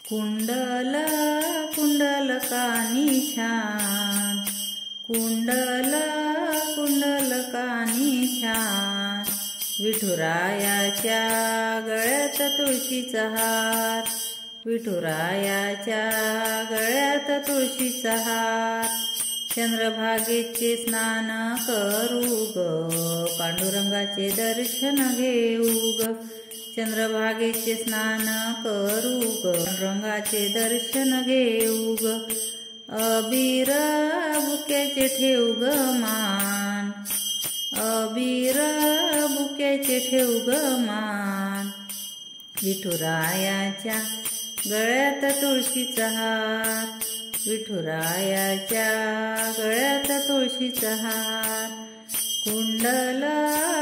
कुंडल कुंडलकानी छान, कुंडल कुंडलकानी छान, विठुरायाच्या गळ्यात तुळशीचा हार, विठुरायाच्या गळ्यात तुळशीचा हार. चंद्रभागेचे स्नान करू ग, पांडुरंगाचे दर्शन घेऊ ग. चंद्रभागेचे स्नान करू ग, पांडुरंगाचे दर्शन घेऊ ग. अबीर बुक्याचे ठेवू ग मान, अबीर बुक्याचे ठेवू ग मान, विठुरायाच्या गळ्यात तुळशीचा हार, विठुरायाच्या गळ्यात तुळशीचा हार. कुंडल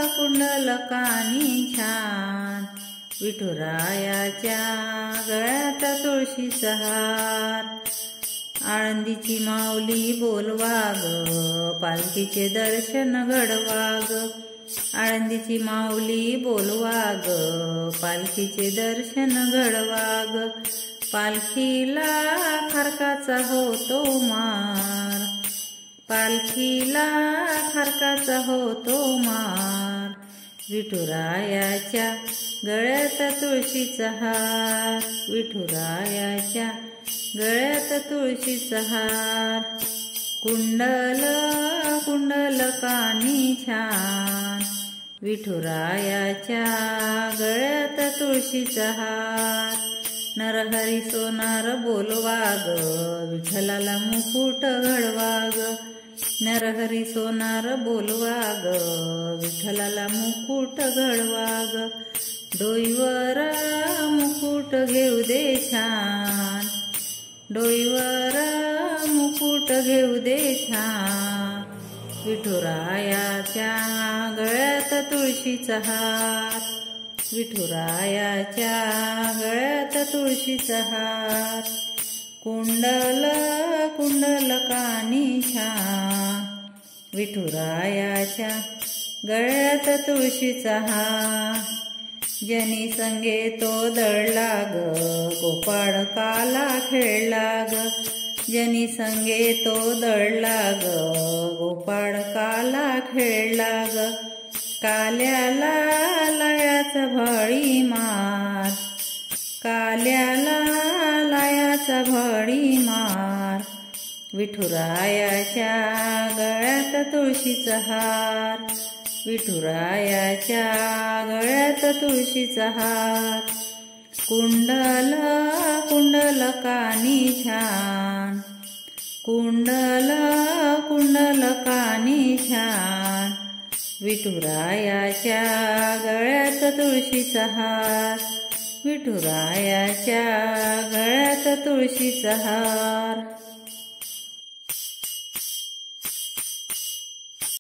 कुंडलकानी छान, विठुरायाच्या गळ्यात तुळशीचा हार. आळंदीची माऊली बोलवा ग, पालखीचे दर्शन घडवा ग. आळंदीची माऊली बोलवा ग, पालखीचे दर्शन घडवा ग. पालखीला खारकाचा होतो मार, पालखीला खारकाचा होतो मार, विठुरायाच्या गळ्यात तुळशीचा हार, विठुरायाच्या गळ्यात तुळशीचा हार. कुंडल कुंडलकानी छान, विठुरायाच्या गळ्यात तुळशीचा हार. नरहरी सोनार बोलवा ग, विठ्ठलाला मुकुट घडवा ग. नरहरी सोनार बोलवा ग, विठ्ठलाला मुकुट घडवा ग. डोईवर मुकुट घेऊ दे छान, डोईवर मुकुट घेऊ दे छान, विठुरायाच्या गळ्यात तुळशीचा हार, विठुरायाच्या गळ्यात तुळशीचा हार. कुंडल कुंडलकानी छान, विठुरायाच्या गळ्यात तुळशीचा हार. जनी संगे तो दळला ग, गोपाळ काला खेळला ग. जनी संगे तो दळला ग, गोपाळ काला खेळला ग. काल्याला लयाचा भळी मार, काल्याला लयाचा भळी मार, विठुरायाच्या गळ्यात तुळशीचा हार, विठुरायाच्या गळ्यात तुळशीचा हार. कुंडल कुंडलकानी छान, कुंडल कुंडलकानी छान, विठुरायाच्या गळ्यात तुळशीचा हार, विठुरायाच्या गळ्यात तुळशीचा हार.